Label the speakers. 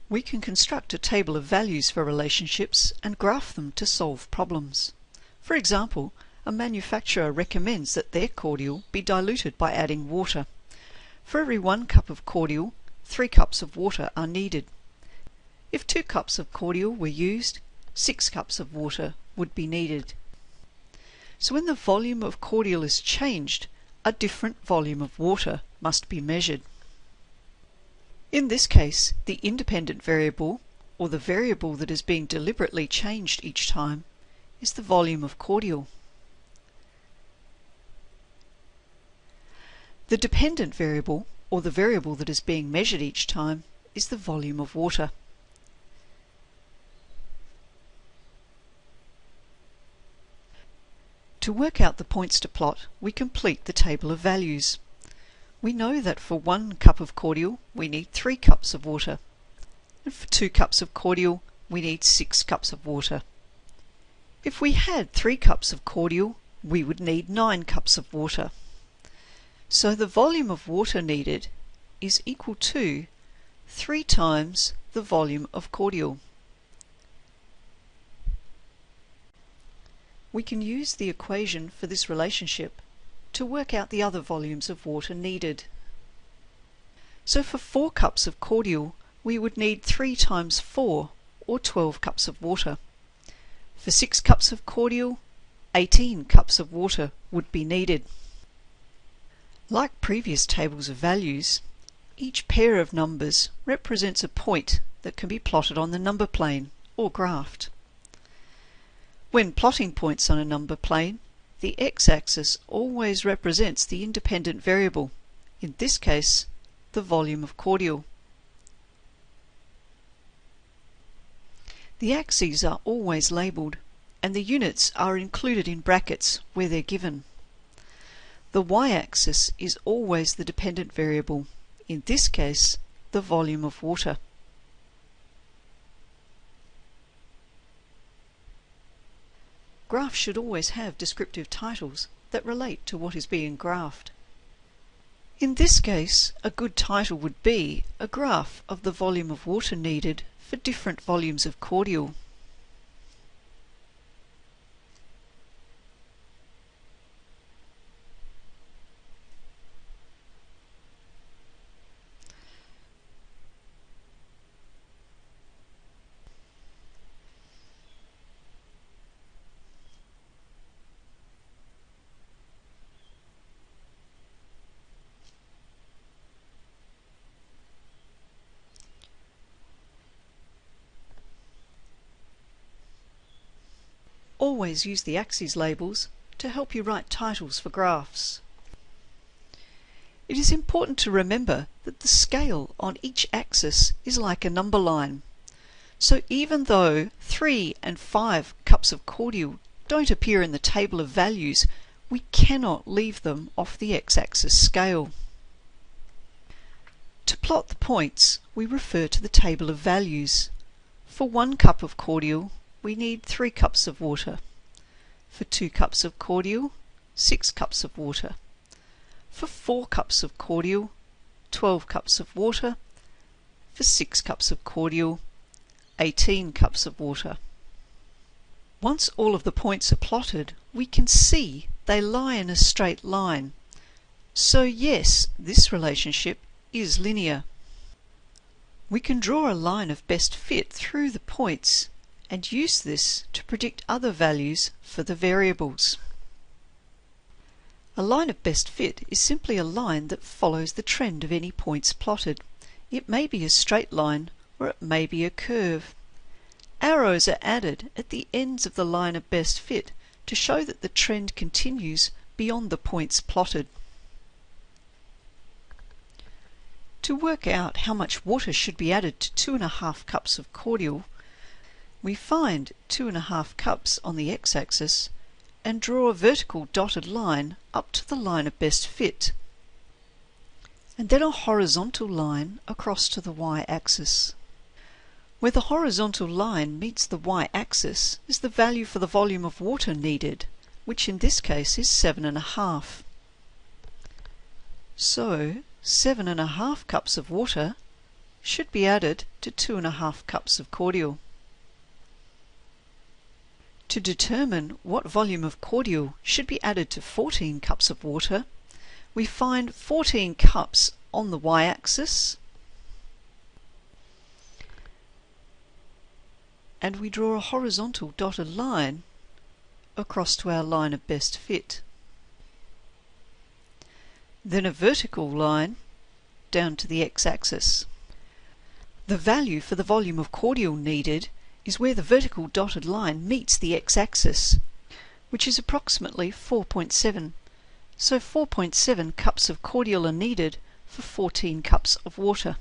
Speaker 1: We can construct a table of values for relationships and graph them to solve problems. For example, a manufacturer recommends that their cordial be diluted by adding water. For every 1 cup of cordial, 3 cups of water are needed. If 2 cups of cordial were used, 6 cups of water would be needed. So when the volume of cordial is changed, a different volume of water must be measured. In this case, the independent variable, or the variable that is being deliberately changed each time, is the volume of cordial. The dependent variable, or the variable that is being measured each time, is the volume of water. To work out the points to plot, we complete the table of values. We know that for 1 cup of cordial we need 3 cups of water, and for 2 cups of cordial we need 6 cups of water. If we had 3 cups of cordial, we would need 9 cups of water. So the volume of water needed is equal to 3 times the volume of cordial. We can use the equation for this relationship to work out the other volumes of water needed. So for 4 cups of cordial, we would need 3 times 4, or 12 cups of water. For 6 cups of cordial, 18 cups of water would be needed. Like previous tables of values, each pair of numbers represents a point that can be plotted on the number plane, or graphed. When plotting points on a number plane, the x-axis always represents the independent variable, in this case, the volume of cordial. The axes are always labelled, and the units are included in brackets where they're given. The y-axis is always the dependent variable, in this case, the volume of water. Graphs should always have descriptive titles that relate to what is being graphed. In this case, a good title would be a graph of the volume of water needed for different volumes of cordial. Always use the axes labels to help you write titles for graphs. It is important to remember that the scale on each axis is like a number line. So even though 3 and 5 cups of cordial don't appear in the table of values, we cannot leave them off the x-axis scale. To plot the points, we refer to the table of values. For 1 cup of cordial, we need 3 cups of water. For 2 cups of cordial, 6 cups of water. For 4 cups of cordial, 12 cups of water. For 6 cups of cordial, 18 cups of water. Once all of the points are plotted, we can see they lie in a straight line. So yes, this relationship is linear. We can draw a line of best fit through the points and use this to predict other values for the variables. A line of best fit is simply a line that follows the trend of any points plotted. It may be a straight line or it may be a curve. Arrows are added at the ends of the line of best fit to show that the trend continues beyond the points plotted. To work out how much water should be added to 2½ cups of cordial, we find 2½ cups on the x-axis and draw a vertical dotted line up to the line of best fit, and then a horizontal line across to the y-axis. Where the horizontal line meets the y-axis is the value for the volume of water needed, which in this case is 7½ So 7½ cups of water should be added to 2½ cups of cordial. To determine what volume of cordial should be added to 14 cups of water, we find 14 cups on the y-axis and we draw a horizontal dotted line across to our line of best fit. Then a vertical line down to the x-axis. The value for the volume of cordial needed is where the vertical dotted line meets the x-axis, which is approximately 4.7. So 4.7 cups of cordial are needed for 14 cups of water.